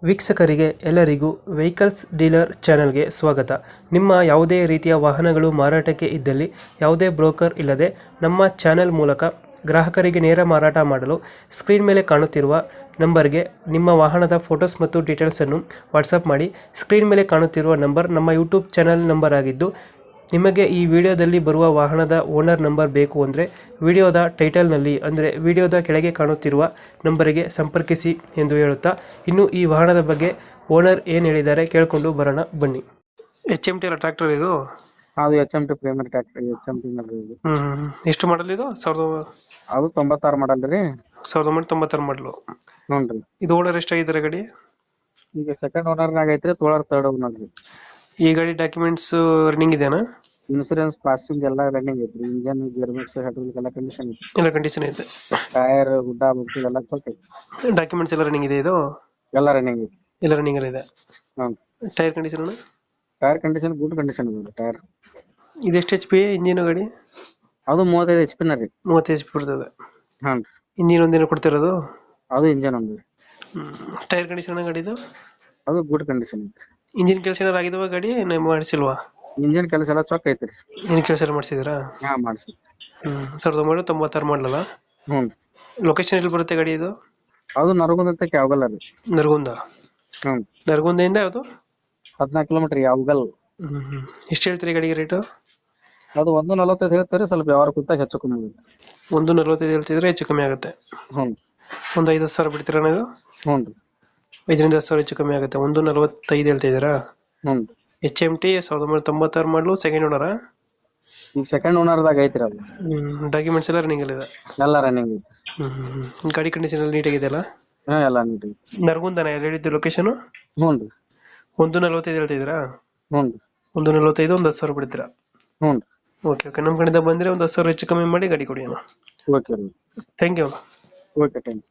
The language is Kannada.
ವೀಕ್ಷಕರಿಗೆ ಎಲ್ಲರಿಗೂ ವೆಹಿಕಲ್ಸ್ ಡೀಲರ್ ಚಾನೆಲ್ಗೆ ಸ್ವಾಗತ. ನಿಮ್ಮ ಯಾವುದೇ ರೀತಿಯ ವಾಹನಗಳು ಮಾರಾಟಕ್ಕೆ ಇದ್ದಲ್ಲಿ ಯಾವುದೇ ಬ್ರೋಕರ್ ಇಲ್ಲದೆ ನಮ್ಮ ಚಾನೆಲ್ ಮೂಲಕ ಗ್ರಾಹಕರಿಗೆ ನೇರ ಮಾರಾಟ ಮಾಡಲು ಸ್ಕ್ರೀನ್ ಮೇಲೆ ಕಾಣುತ್ತಿರುವ ನಂಬರ್ಗೆ ನಿಮ್ಮ ವಾಹನದ ಫೋಟೋಸ್ ಮತ್ತು ಡೀಟೇಲ್ಸನ್ನು ವಾಟ್ಸಪ್ ಮಾಡಿ. ಸ್ಕ್ರೀನ್ ಮೇಲೆ ಕಾಣುತ್ತಿರುವ ನಂಬರ್ ನಮ್ಮ ಯೂಟ್ಯೂಬ್ ಚಾನೆಲ್ ನಂಬರ್ ಆಗಿದ್ದು, ನಿಮಗೆ ಈ ವಿಡಿಯೋದಲ್ಲಿ ಬರುವ ವಾಹನದ ಓನರ್ ನಂಬರ್ ಬೇಕು ಅಂದರೆ ವಿಡಿಯೋದ ಟೈಟಲ್ನಲ್ಲಿ ಅಂದರೆ ವಿಡಿಯೋದ ಕೆಳಗೆ ಕಾಣುತ್ತಿರುವ ನಂಬರಿಗೆ ಸಂಪರ್ಕಿಸಿ ಎಂದು ಹೇಳುತ್ತಾ, ಇನ್ನು ಈ ವಾಹನದ ಬಗ್ಗೆ ಓನರ್ ಏನು ಹೇಳಿದ್ದಾರೆ ಕೇಳಿಕೊಂಡು ಬರೋಣ ಬನ್ನಿ. HMT ಅಲ್ಲ ಟ್ರ್ಯಾಕ್ಟರ್ ಇದು? ಅದು HMT ಪ್ರೀಮಿಯರ್ ಟ್ರ್ಯಾಕ್ಟರ್ HMT ನಲ್ಲಿ ಇದು. ಎಷ್ಟು ಮಾಡಲ್ ಇದು? ಅದು 96 ಮಾಡಲ್ ರೀ. 1996 ಮಾಡಲು. ನೋಡ್ರಿ ಇದು ಓನರ್ ಎಷ್ಟಾಗಿದ್ದಾರೆ ಗಾಡಿ? ಈಗ ಸೆಕೆಂಡ್ ಓನರ್ ನಾಗ ಐತ್ರಿ, ತೋಳರ್ ಥರ್ಡ್ ಓನರ್ ರೀ. ಈ ಗಾಡಿ ಡಾಕ್ಯುಮೆಂಟ್ಸ್ ರನ್ನಿಂಗ್ ಇದೆನಾ? ಇನ್ಸೂರೆನ್ಸ್ ಪಾಸಿಂಗ್ ಎಲ್ಲ ರನ್ನಿಂಗ್ ಐತ್ರಿ. ಇಂಜನ್ ಗೇರ್ ಬಾಕ್ಸ್ ಹೈಡ್ರಾಲಿಕ್ ಎಲ್ಲ ಕಂಡೀಷನ್ ಐತಿ. ಎಲ್ಲ ಕಂಡೀಷನ್ ಐತೆ. ಟೈರ್ ಗುಡ್ಡ ಬುಕ್ಕು ಎಲ್ಲ ಕೊಟ್ಟೆ. ಡಾಕ್ಯುಮೆಂಟ್ಸ್ ಎಲ್ಲ ರನ್ನಿಂಗ್ ಇದೆ ಇದು? ಎಲ್ಲ ರನ್ನಿಂಗ್ ಐತಿ. ಎಲ್ಲ ರನ್ನಿಂಗ್ ಇದೆ. ಹ್ಮ್. Tyre condition? Tyre condition good condition ಇದೆ ಟೈರ್. ಇದು ಎಷ್ಟು HP ಇಂಜಿನ್ ಗಾಡಿ? ಅದು 35 HP ನ ರೀ. 30 HP ಬರ್ತದೆ. ಹಾಂ. ಇಂಜಿನ್ ಒಂದೇನು ಕೊಡ್ತಿರೋದು? ಅದು ಇಂಜನ್ ಒಂದು. ಟೈರ್ ಕಂಡೀಷನ್ ಗಾಡಿದು? ಅದು ಗುಡ್ ಕಂಡೀಷನ್ ಐತಿ. ಇಂಜಿನ್ ಕೆಲಸ ಏನಾರು ಆಗಿದವ ಗಾಡಿ ಮಾಡಿಸಿಲ್ವಾ? ಇಂಜನ್ ಕೆಲಸ ಎಲ್ಲ ಚೊಕ್ ಐತ್ರಿ. ಇಂಜಿನ್ ಕೆಲಸ ಎಲ್ಲ ಮಾಡಿಸಿದ್ರಾ? ಹಾ ಮಾಡಿಸಿ. 1996 ಮಾಡಲಲ್ಲ? ಹ್ಞೂ. ಲೊಕೇಶನ್ ಎಲ್ಲಿ ಬರುತ್ತೆ ಗಾಡಿ ಇದು? ಅದು ನರಗುಂದ ಅಂತ ಯಾವಗಲ್ಲ ರೀ. ನರಗುಂದ? ಹ್ಞೂ. ನರಗುಂದದಿಂದ ಯಾವುದು? 14 ಕಿಲೋಮೀಟರ್ ಯಾವಗಲ್. ಎಷ್ಟು ಹೇಳ್ತೀರಿ ಗಾಡಿಗೆ ರೇಟು? ಅದು 1.45 ಹೇಳ್ತಾರೆ, ಸ್ವಲ್ಪ ವ್ಯವಹಾರ ಕೂತಾಗ ಹೆಚ್ಚು ಕಮ್ಮಿ ಆಗುತ್ತೆ. 1.45 ಹೇಳ್ತಿದ್ರೆ ಹೆಚ್ಚು ಕಮ್ಮಿ ಆಗುತ್ತೆ. ಹ್ಞೂ. ಒಂದು 5,000 ಬಿಡ್ತೀರಾ ಇದು? ಹ್ಞೂ ರೀ. 5ರಿಂದ 10,000 ಹೆಚ್ಚು ಕಮ್ಮಿ ಆಗುತ್ತೆ. 1.45 ಹೇಳ್ತಿದ್ದೀರಾ? ಹ್ಞೂ. HMT 1996 ಮಾಡಲು, ಸೆಕೆಂಡ್ ಓನರಾ? ಈಗ ಸೆಕೆಂಡ್ ಓನರ್ದಾಗ ಐತ್ರಿ ಅದು. ಡಾಕ್ಯುಮೆಂಟ್ಸ್ ಎಲ್ಲ ರನ್ನಿಂಗ್ ಇದೆ? ಎಲ್ಲ ರನ್ನಿಂಗ್ ಐತಿ. ಗಾಡಿ ಕಂಡೀಷನ್ ಎಲ್ಲ ನೀಟಾಗಿದೆಯಲ್ಲ? ಹಾ ಎಲ್ಲ ನೀಟ್ ಐತಿ. ನರಗುಂದನ ಎಲ್ಲಿ ಹೇಳಿದ್ದು ಲೊಕೇಶನ್? ಹ್ಞೂ ರೀ. 1.45 ಹೇಳ್ತಿದ್ದೀರಾ? ಹ್ಞೂ ರೀ. 1.45 ಒಂದು 10,000 ಬಿಡ್ತೀರಾ? ಹ್ಞೂ ರೀ. ಓಕೆ ನಮ್ಮ ಕಡೆಯಿಂದ ಬಂದರೆ ಒಂದು 10,000 ಹೆಚ್ಚು ಕಮ್ಮಿ ಮಾಡಿ ಗಾಡಿ ಕೊಡಿ ಅಣ್ಣ. ಓಕೆ ರೀ. Thank you. Okay thank you.